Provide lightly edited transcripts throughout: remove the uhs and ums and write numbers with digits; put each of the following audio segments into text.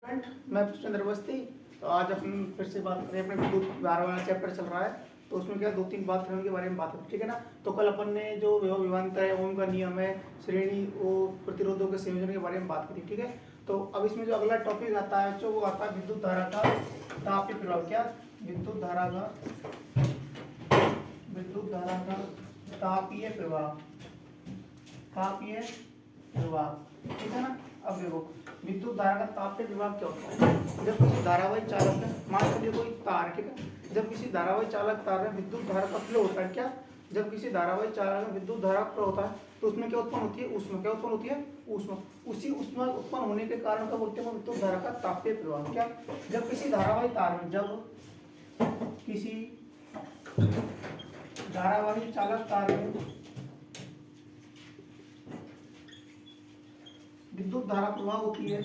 मैं पुष्पेंद्र अवस्थी। तो आज अपन फिर से बात करें, अपने विद्युत धारा वाला चैप्टर चल रहा है, तो उसमें क्या दो तीन बात के बारे में बात करें, ठीक है ना। तो कल अपन ने जो विभवांतर है, ओम का नियम है, श्रेणी वो प्रतिरोधों के संयोजन के बारे में बात की थी, ठीक है। तो अब इसमें जो अगला टॉपिक आता है जो वो आता है विद्युत धारा का तापीय प्रभाव। क्या विद्युत धारा का तापीय प्रभाव, ठीक है ना। अब देखो विद्युत धारा का तापीय विभाग क्या होता है। जब किसी धारावाही चालक में, मान लीजिए कोई तार, ठीक है, जब किसी धारावाही चालक तार में विद्युत धारा का फ्लो होता है, क्या जब किसी धारावाही चालक में विद्युत धारा फ्लो होता है तो उसमें क्या उत्पन्न होती है, ऊष्मा। क्या उत्पन्न होती है, ऊष्मा। उसी ऊष्मा उत्पन्न होने के कारण का बोलते हैं विद्युत धारा का तापीय प्रभाव। क्या जब किसी धारावाही तार में, जब किसी धारावाही चालक तार में विद्युत धारा प्रवाह होती है,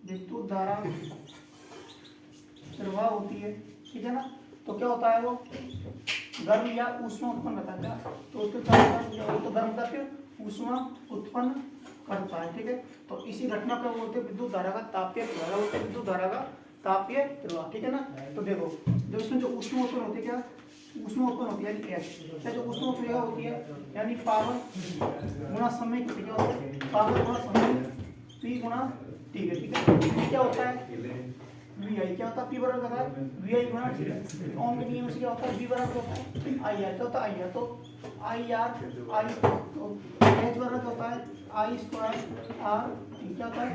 विद्युत धारा प्रवाह होती है, ठीक है ना। तो क्या होता है, वो गर्म या ऊष्मा उत्पन्न करता है। क्या तो उसके वो तो गर्म का फिर ऊष्मा उत्पन्न करता है, ठीक है। तो इसी घटना को बोलते हैं विद्युत धारा का तापीय प्रवाह, बोलते हैं विद्युत धारा का तापीय प्रवाह, ठीक है ना। तो देखो जब इसमें जो ऊष्मा उत्पन्न होती है, क्या ऊष्मा उत्पन्न होती है यानी एच, जो ऊष्मा उत्पन्न होती है यानी पावर गुणा समय, क्या होता है, पावर गुणा समय पी गुणा टी है, ठीक है। क्या होता है वी आई, क्या होता है पी बराबर होता है वी आई गुणा टी। ओम के नियम से क्या होता है वी बराबर होता है आई आर, क्या होता है आई आर, तो आई आर आई, तो एच बराबर क्या होता है आई स्क्वायर आर, क्या होता है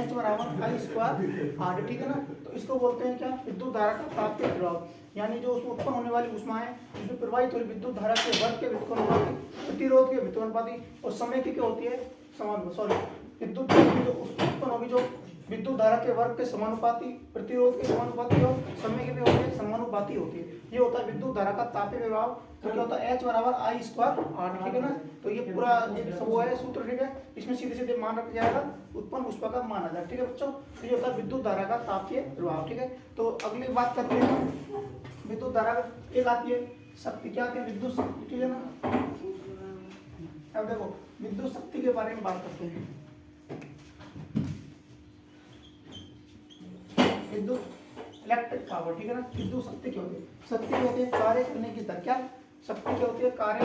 एच बराबर आई स्क्वायर आर, ठीक है ना। तो इसको बोलते हैं क्या विद्युत धारा का तापीय प्रभाव, यानी जो उसमें उत्पन्न होने वाली ऊष्मा है उसमें प्रवाहित हुई विद्युत धारा के वर्ग के व्युत्पन्नपाती, प्रतिरोध के व्युत्पन्नपाती और समय की क्या होती है समान, सॉरी विद्युत जो उत्पन्न होगी जो विद्युत धारा के वर्ग के समानुपाती, प्रतिरोध के समानुपाती और समय के भी होते हैं समानुपाती होती है। ये होता है विद्युत धारा का तापीय प्रभाव, तो क्या होता है एच बराबर आई स्क्वायर आर, ठीक है ना। तो ये पूरा सब वो है सूत्र, ठीक है। इसमें सीधे सीधे मान रखा जाएगा, उत्पन्न ऊष्मा का मान आ जाएगा, ठीक है बच्चों। तो ये होता है विद्युत धारा का तापीय प्रभाव, ठीक है। तो अगली बात करते हैं विद्युत धारा एक आती है शक्ति, क्या आती है विद्युत शक्ति, ठीक है ना। अब देखो विद्युत शक्ति के बारे में बात करते हैं। विद्युत इलेक्ट्रिक पावर, ठीक है ना। विद्युत शक्ति क्या होती है, शक्ति क्या होती है कार्य करने की दर, क्या शक्ति क्या होती है कार्य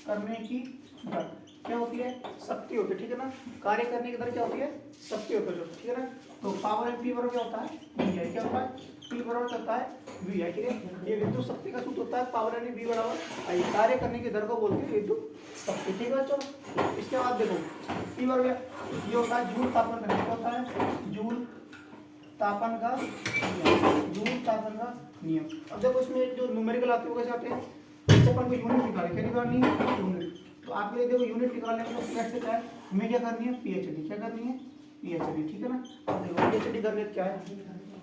करने की दर, क्या होती है शक्ति होती है, ठीक है ना। कार्य करने की दर क्या होती है शक्ति होती है, ठीक है ना। तो पावर है पी बराबर क्या होता है वी आई, क्या होता है पी बराबर क्या होता है वी आई, ठीक है। ये विद्युत शक्ति का सूत्र होता है पावर यानी वी बराबर आई, कार्य करने की दर को बोलते हैं विद्युत शक्ति, ठीक है। चलो इसके बाद देखो पी बराबर ये होता है जूल तापन का, क्या होता है जूल तापन का नियम। अब देखो इसमें जो न्यूमेरिकल आते हैं वो कैसे आते हैं, जैसे अपन को यूनिट निकाले, क्या निकालनी है यूनिट। तो आप ये देखो यूनिट निकालने के लिए कैसे क्या है, हमें क्या करनी है पीएचडी, क्या करनी है पीएचडी, ठीक है ना। अब देखो पीएचडी करने क्या है,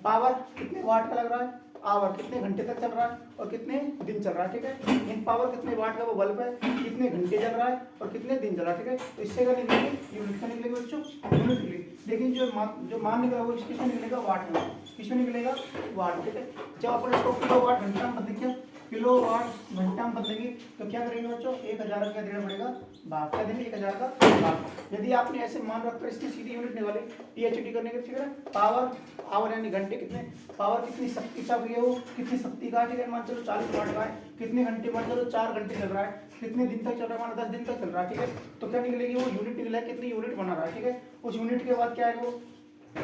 पावर कितने वाट का लग रहा है, आवर कितने घंटे तक चल रहा है और कितने दिन चल रहा है, ठीक है। इन पावर कितने वाट का वो बल्ब है, कितने घंटे चल रहा है और कितने दिन चल रहा है, ठीक है। तो इससे क्या निकलेगी यूनिट का निकलेगा बच्चों, यूनिट निकलेगी। लेकिन जो मान निकलेगा वो किसमें निकलेगा वाट में, किसमें निकलेगा वाट, ठीक है। जब अपन इसको किलो वाट घंटा में बदलेंगे, किलो वाट घंटा में बदलेंगे तो क्या करेंगे बच्चों 1000 का देना पड़ेगा भाग, क्या देंगे 1000 का भाग। यदि आपने ऐसे मान रखकर इसकी सीधी यूनिट निकाले पीएचडी करने के, ठीक है। पावर आवर यानी घंटे कितने, पावर कितनी शक्ति का है वो कितनी शक्ति का, ठीक है। मान चलो 40 वाट का है, कितने घंटे मान चलो 4 घंटे चल रहा है, कितने दिन तक चल रहा है मान 10 दिन तक चल रहा है, ठीक है। तो क्या निकलेगी वो यूनिट निकलेगा, कितनी यूनिट बना रहा है, ठीक है। उस यूनिट के बाद क्या है वो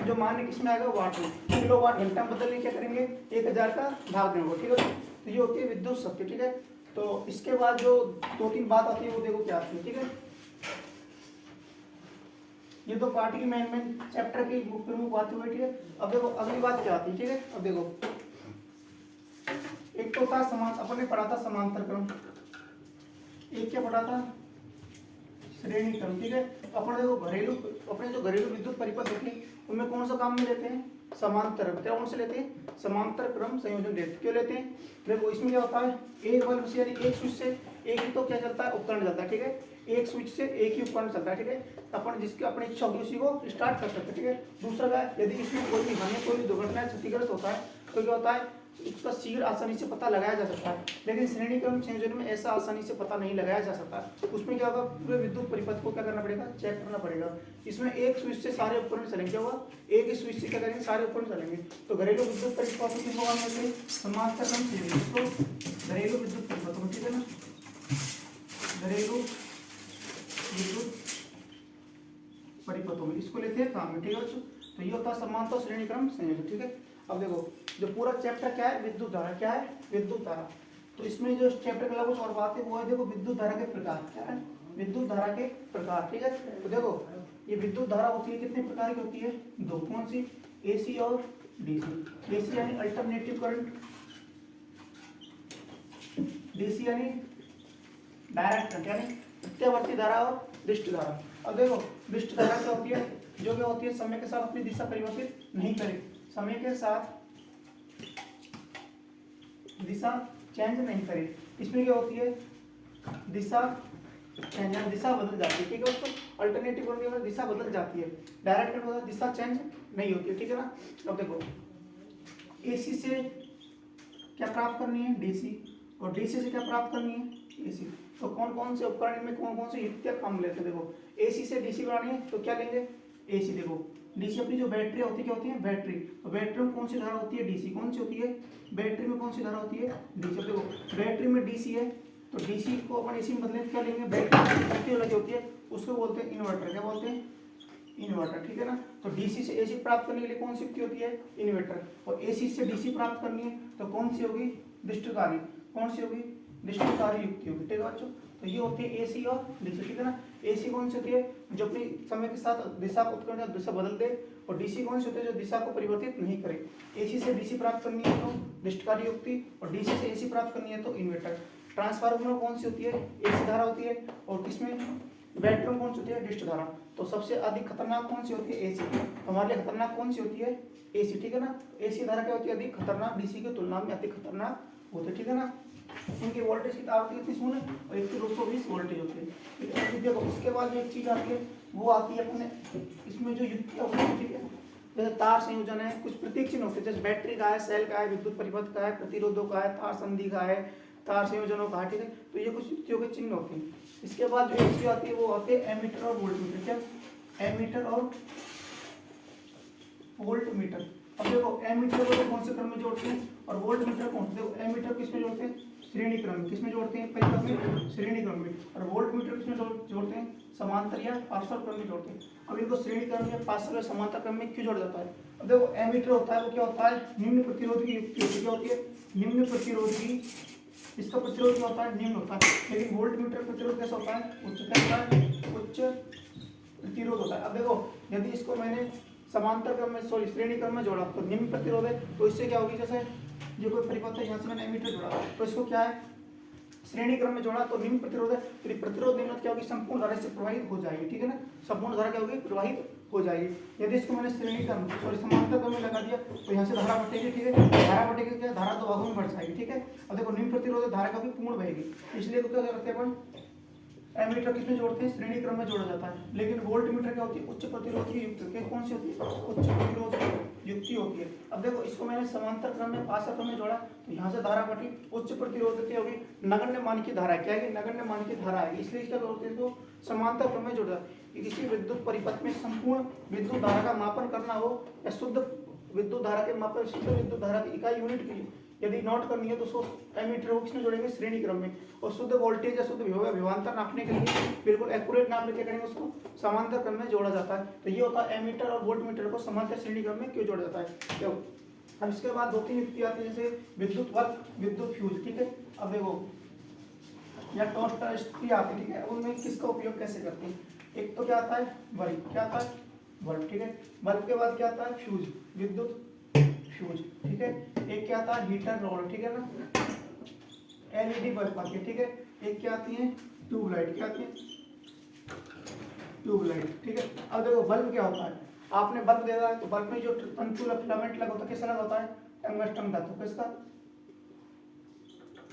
जो मान किसमें आएगा वाट में, किलो वाट घंटा में बदलने क्या करेंगे 1000 का भाग देंगे, ठीक है। तो ये होती है विद्युत शक्ति, ठीक है। तो इसके बाद जो दो तीन बात आती है वो देखो क्या आती है, ठीक है। ये तो पार्टी की मेन चैप्टर की प्रमुख बातें हुई, ठीक है। अब देखो अगली बात क्या आती है, ठीक है। अब देखो एक तो था समान, अपन ने पढ़ा था समांतर क्रम, एक क्या पढ़ा था श्रेणी क्रम, ठीक है। अपन देखो अपने जो घरेलू विद्युत परिपथ होते हैं उनमें कौन सा काम में लेते हैं समांतर, कौन से लेते हैं समांतर क्रम संयोजन लेते हैं। क्यों लेते हैं देखो इसमें क्या होता है एक बल्ब से यानी एक स्विच से एक ही तो क्या चलता है उपकरण चलता है, ठीक है। एक स्विच से एक ही उपकरण चलता है, ठीक है। अपन जिसकी अपनी इच्छा होगी उसी को स्टार्ट कर सकते हैं, ठीक है। दूसरा क्या यदि इसमें कोई भी हानि कोई भी दुर्घटना क्षतिग्रस्त होता है तो क्या होता है उसका शीघ्र आसानी से पता लगाया जा सकता है, लेकिन श्रेणी क्रम संयोजन में ऐसा आसानी से पता नहीं लगाया जा सकता। उसमें क्या होगा, पूरे विद्युत परिपथ को क्या करना पड़ेगा, चेक करना पड़ेगा। इसमें एक स्विच से सारे उपकरण चलेंगे, क्या होगा, एक ही स्विच से क्या करेंगे, सारे उपकरण चलेंगे। तो घरेलू विद्युत परिपथ किसको मानेंगे, समांतर क्रम संयोजन, इसको घरेलू विद्युत परिपथ, ठीक है ना, घरेलू विद्युत परिपथों में इसको लेते हैं काम में, ठीक है बच्चों। तो ये होता है समांतर श्रेणी क्रम संयोजन, ठीक है। अब देखो जो पूरा चैप्टर क्या है, विद्युत धारा, क्या है, विद्युत धारा। तो इसमें जो चैप्टर का कुछ और बात है वो है, देखो विद्युत धारा के प्रकार, क्या है, विद्युत धारा के प्रकार, ठीक है। तो देखो ये विद्युत धारा होती है, कितने प्रकार की होती है, दो, कौन सी, एसी और डीसी। एसी यानी अल्टरनेटिव करंट, डीसी यानी डायरेक्ट करंट, यानी प्रत्यावर्ती धारा और दृष्टि धारा। अब देखो दृष्टि धारा क्या होती है, जो क्या होती है, समय के साथ अपनी दिशा परिवर्तित नहीं करे, समय के साथ दिशा चेंज नहीं करे। इसमें क्या होती है, दिशा चेंज, दिशा बदल जाती है, ठीक है दोस्तों। अल्टरनेटिव करंट में दिशा बदल जाती है, डायरेक्ट करंट में दिशा चेंज नहीं होती है, ठीक है ना। अब देखो एसी से क्या प्राप्त करनी है, डीसी, और डीसी से क्या प्राप्त करनी है, एसी। तो कौन कौन से उपकरण में कौन कौन से युक्तियां काम लेते हैं, देखो एसी से डीसी बनानी है तो क्या लेंगे, एसी। देखो डीसी अपनी जो बैटरी होती है, क्या होती है, बैटरी। तो बैटरी में कौन सी धारा होती है, डीसी। कौन सी होती है, बैटरी में कौन सी धारा होती है, डीसी। देखो बैटरी में डीसी है, तो डीसी को अपन एसी में बदले क्या लेंगे, बैटरी लगी होती है, उसको बोलते हैं इन्वर्टर, क्या बोलते हैं, इन्वर्टर, ठीक है ना। तो डीसी से एसी प्राप्त करने के लिए कौन सी युक्ति होती है, इन्वर्टर। और एसी से डीसी प्राप्त करनी है तो कौन सी होगी, दृष्टिकारी। कौन सी होगी, दृष्टिकारी युक्ति होगी, ठीक है बच्चों। तो ये होती है एसी और डीसी, ठीक है ना। एसी कौन सी होती है, जो अपनी समय के साथ दिशा उपकरण दिशा बदल दे, और डीसी कौन सी होती है, जो दिशा को परिवर्तित नहीं करे। एसी से डीसी प्राप्त करनी है तो दृष्टिकारी युक्ति, और डीसी से एसी प्राप्त करनी है तो इन्वर्टर। ट्रांसफार्मर में कौन सी होती है, एसी धारा होती है, और किसमें, बैटरी में कौन सी होती है, दृष्टि धारा। तो सबसे अधिक खतरनाक कौन सी होती है, एसी। हमारे लिए खतरनाक कौन सी होती है, एसी, ठीक है ना। एसी धारा क्या होती है, अधिक खतरनाक, डीसी की तुलना में अधिक खतरनाक होती है, ठीक है ना। इनकी वोल्टेज की आवृत्ति कितनी सुन और 120 वोल्टेज होती है। देखो उसके बाद जो एक चीज आती है वो आती है अपने इसमें जो युक्ति होती है, ठीक है। जैसे तार संयोजन है, कुछ प्रतीक चिन्ह होते हैं, जैसे बैटरी का है, सेल का है, विद्युत परिपथ का है, प्रतिरोधों का है, तार संधि का है, तार संयोजनों का है, ठीक है। तो ये कुछ युक्तियों के चिन्ह होते हैं। इसके बाद जो एक चीज आती है वो आते हैं एमीटर और वोल्टमीटर, क्या, एमीटर और वोल्ट मीटर। अब देखो एमीटर को कौन से क्रम में जोड़ते हैं और वोल्ट मीटर कौन से, देखो एमीटर किस में जोड़ते हैं, श्रेणी क्रम में। किसमें जोड़ते हैं, परिपथ में, श्रेणी क्रम में। और वोल्ट मीटर किसमें जोड़ते हैं, समांतर या पार्श्व क्रम में जोड़ते हैं। अब इनको श्रेणी क्रम या पार्श्व या समांतर क्रम में क्यों जोड़ा जाता है। अब देखो एमीटर होता है वो क्या होता है, निम्न प्रतिरोध की युक्ति होती है, क्या होती है, निम्न प्रतिरोध की। इसका प्रतिरोध क्या होता है, निम्न होता है। लेकिन वोल्ट मीटर प्रतिरोध कैसा होता है, उच्च, क्या होता है, उच्च प्रतिरोध होता है। अब देखो यदि इसको मैंने समांतर क्रम में, सॉरी श्रेणी क्रम में जोड़ा तो निम्न प्रतिरोध है, तो इससे क्या होगी, जैसे ये कोई परिपथ है, यहाँ से मैंने एमीटर जोड़ा तो इसको क्या है, श्रेणी क्रम में जोड़ा तो निम्न प्रतिरोध है, तो प्रतिरोध निम्न क्या होगी, संपूर्ण धारा से प्रवाहित हो जाएगी, ठीक है ना। संपूर्ण धारा क्या होगी, प्रवाहित हो जाएगी। यदि इसको मैंने श्रेणी क्रम सॉरी समांतर क्रम में लगा दिया तो यहाँ से धारा बटेगी, ठीक है। धारा बटेगी, क्या, धारा दो भागों में बढ़ जाएगी, ठीक है। अब देखो निम्न प्रतिरोध धारा का भी पूर्ण बहेगी, इसलिए तो क्या करते हैं अपन, एमीटर किसमें जोड़ते हैं, श्रेणी क्रम में जोड़ा जाता है। लेकिन वोल्ट मीटर क्या होती है, उच्च प्रतिरोध की युक्ति, कौन सी होती है, उच्च प्रतिरोध की युक्ति होती है। अब देखो इसको मैंने समांतर क्रम में, पार्श्व क्रम में जोड़ा तो यहाँ से धारा बटी, उच्च प्रतिरोध की होगी, नगण्य मान की धारा क्या है, नगण्य मान की धारा है, इसलिए इसका बोलते हैं, इसको समांतर क्रम में जोड़ा। किसी विद्युत परिपथ में संपूर्ण विद्युत धारा का मापन करना हो या शुद्ध विद्युत धारा के मापन, शुद्ध विद्युत धारा की इकाई यूनिट की यदि नोट करनी है तो उसको एमीटर को किसमें जोड़ेंगे, श्रेणी क्रम में। और शुद्ध वोल्टेज या शुद्ध विभवांतर नापने के लिए बिल्कुल एक्यूरेट नाप लेके करेंगे उसको समांतर क्रम में जोड़ा जाता है। तो ये होता है एमीटर और वोल्ट मीटर को समांतर श्रेणी क्रम में क्यों जोड़ा जाता है, क्यों। अब इसके बाद दो तीन युक्ति आती है, जैसे विद्युत बल्ब, विद्युत फ्यूज, ठीक है। अब देखो या टोस्टर स्त्री आती है, ठीक है। उनमें किसका उपयोग कैसे करते हैं, एक तो क्या आता है बल्ब, क्या आता है बल्ब, ठीक है। बल्ब के बाद क्या आता है फ्यूज, विद्युत फ्यूज, ठीक है। एक क्या आता है हीटर रॉड, ठीक है ना, एलईडी बल्ब आती है, ठीक है। एक क्या आती है ट्यूबलाइट, क्या आती है ट्यूबलाइट, ठीक है। अब देखो बल्ब क्या होता है, आपने बल्ब देखा है तो बल्ब में जो तंतु फिलामेंट लगा होता है, किसका लगा होता है, टंगस्टन धातु, किसका,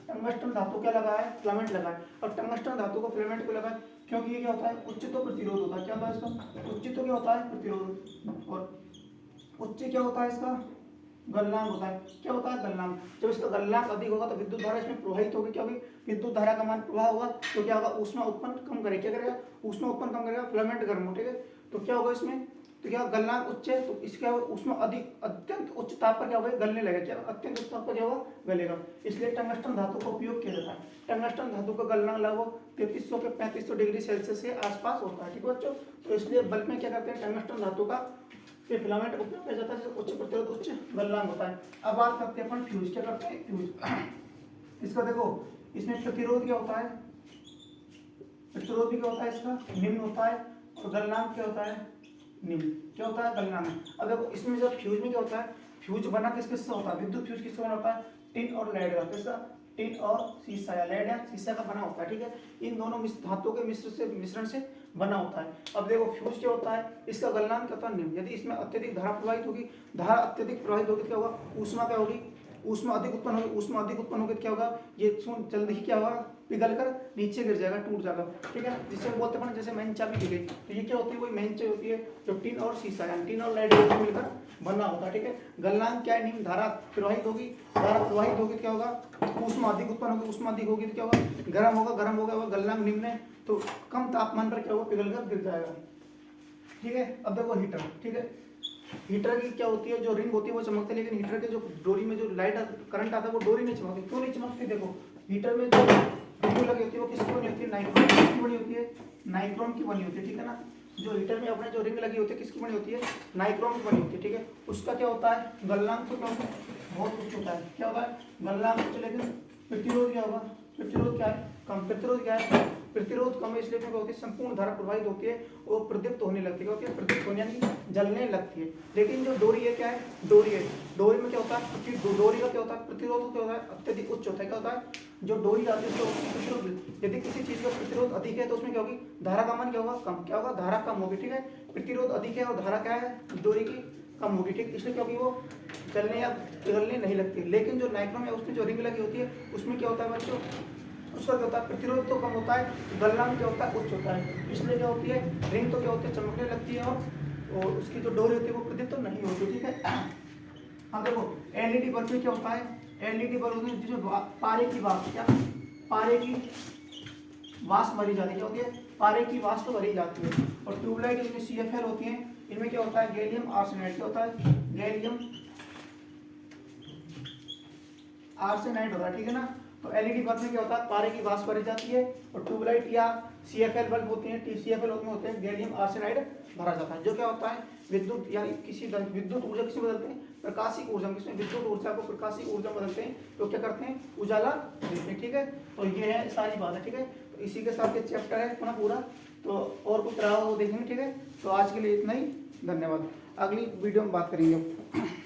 टंगस्टन धातु क्या लगा है, फिलामेंट लगा है। और टंगस्टन धातु को फिलामेंट को लगा है क्योंकि ये क्या होता है, उच्च तो प्रतिरोध होता है, क्या होता है इसका, उच्च तो क्या होता है प्रतिरोध, और उच्च क्या होता है इसका गलनांक होता है। क्या होता है? गलनांक। जब इसका गलनांक अधिक होगा तो विद्युत धारा इसमें प्रवाहित होगी। क्या होगी? विद्युत धारा का मान प्रवाह होगा तो क्या होगा? ऊष्मा उत्पन्न कम करेगा। क्या करेगा? ऊष्मा उत्पन्न कम करेगा, फिलामेंट गर्म हो, ठीक है। तो क्या होगा इसमें? तो क्या गलनांक उच्च है तो इसका ऊष्मा अधिक, अत्यंत उच्च ताप पर क्या होगा? गलने लगेगा। क्या? अत्यंत उच्च ताप पर क्या होगा? गलेगा। इसलिए टंगस्टन धातु का उपयोग किया जाता है। टंगस्टन धातु का गलनांक लगभग 3300 के 3500 डिग्री सेल्सियस के आसपास होता है, ठीक है बच्चों। तो इसलिए बल्ब में क्या करते हैं? टंगस्टन धातु का फिलामेंट उपयोग किया जाता है, जिसका उच्च प्रतिरोध उच्च गलनांक होता है। अब बात करते हैं अपन फ्यूज। क्या करते हैं? फ्यूज। इसका देखो, इसमें प्रतिरोध क्या होता है? प्रतिरोध भी क्या होता है? इसका निम्न होता है। और गलनांक क्या होता है? निम्न। क्या होता है? गलनांक। अब देखो इसमें जब फ्यूज में क्या होता है? फ्यूज बना किससे होता है? विद्युत फ्यूज किससे बना होता है? टिन और लेड का। किसका? टिन और शीशा या लेड या शीशा का बना होता है, ठीक है। इन दोनों धातुओं के मिश्रण से बना होता है। अब देखो फ्यूज क्या होता है? इसका गलनांक क्या होता है? निम्न। यदि इसमें अत्यधिक धारा प्रवाहित होगी, धारा अत्यधिक प्रवाहित होगी, क्या होगा? ऊष्मा क्या होगी? ऊष्मा अधिक उत्पन्न होगी। ऊष्मा अधिक उत्पन्न होगी, क्या होगा? ये जल्दी ही क्या होगा? पिघल कर नीचे गिर जाएगा, टूट जाएगा, ठीक है। जिसे बोलते हैं जैसे मेन चाबी गिर गई, तो ये क्या होती है? वही मेन चाबी होती है जो टिन और शीशा यानी टिन और लेड मिलकर बना होता है, ठीक है। गलनांक क्या है? निम्न। धारा प्रवाहित होगी, धारा प्रवाहित होगी, क्या होगा? ऊष्मा अधिक उत्पन्न होगी, ऊष्मा अधिक होगी तो क्या होगा? गर्म होगा, गर्म हो गया, गलनांक निम्न है तो कम तापमान पर क्या होगा? पिघल कर गिर जाएगा, ठीक है। अब देखो हीटर, ठीक है। हीटर की क्या होती है? जो रिंग होती है वो चमकती है, लेकिन हीटर के जो डोरी में जो लाइट करंट आता है वो डोरी नहीं चमकती। क्यों नहीं चमकती? देखो हीटर में जो डोरी लगी होती है वो किसकी बनी होती है? नाइक्रोम की बनी होती है, नाइक्रोम की बनी होती है, ठीक है ना। जो हीटर में अपने जो रिंग लगी होती है किसकी बनी होती है? नाइक्रोम की बनी होती है, ठीक है। उसका क्या होता है? गलनांक तो क्या होता है? बहुत उच्च होता है। क्या होता है? गलनांक उच्च, लेकिन प्रतिरोध क्या होगा? प्रतिरोध क्या है? कम। प्रतिरोध क्या है? प्रतिरोध कम है, इसलिए क्या होती है? संपूर्ण धारा प्रवाहित होती है, वो प्रदीप्त होने लगती है। क्या होती है? प्रदीप्त होने यानी जलने लगती है। लेकिन जो डोरी है क्या है? डोरी है, डोरी में क्या होता है? डोरी का क्या होता है? प्रतिरोध क्या होता है? अत्यधिक उच्च होता है। क्या होता है? जो डोरी आती है प्रतिरोध, यदि किसी चीज का प्रतिरोध अधिक है तो उसमें क्या होगी? धारा का मान क्या होगा? कम। क्या होगा? धारा कम होगी, ठीक है। प्रतिरोध अधिक है और धारा क्या है? डोरी की कम होगी, ठीक। इसलिए क्या होगी? वो चलने या पिघलने नहीं लगती। लेकिन जो नाइक्रोम है उसमें जो रिंग लगी होती है उसमें क्या होता है बच्चों? उसका क्या होता है? प्रतिरोध तो कम होता है, गलनांक क्या होता है? उच्च होता है। इसलिए क्या होती है? रिंग तो क्या होती है? चमकने लगती है और उसकी जो डोरी होती है वो प्रदीप्त तो नहीं होती, ठीक है। हाँ देखो एलईडी बल्ब में क्या होता है? एलईडी बल्ब में जो पारे की वाष्प, क्या पारे की वाष्प भरी जाती है, क्या होती है? पारे की वाष्प भरी जाती है। और ट्यूबलाइट इसमें CFL होती है, इनमें क्या होता है? Gallium arsenide. क्या होता है? गैलियम आर्सेनाइड होता है, ठीक है ना। तो एलईडी बल्ब में क्या होता है? पारे की वाष्प भरी जाती है। और ट्यूबलाइट या CFL बल्ब होते हैं, TCFL में होते हैं गैलियम आर्सेनाइड भरा जाता है। जो क्या होता है? विद्युत या किसी विद्युत ऊर्जा किसी बदलते हैं? प्रकाशिक ऊर्जा। किसमें? विद्युत ऊर्जा को प्रकाशिक ऊर्जा बदलते हैं तो क्या करते हैं? उजाला देते हैं, ठीक है। तो ये है सारी बात है, ठीक है। तो इसी के साथ ये चैप्टर है अपना पूरा। तो और कुछ रहा हो देखेंगे, ठीक है। तो आज के लिए इतना ही, धन्यवाद। अगली वीडियो में बात करेंगे।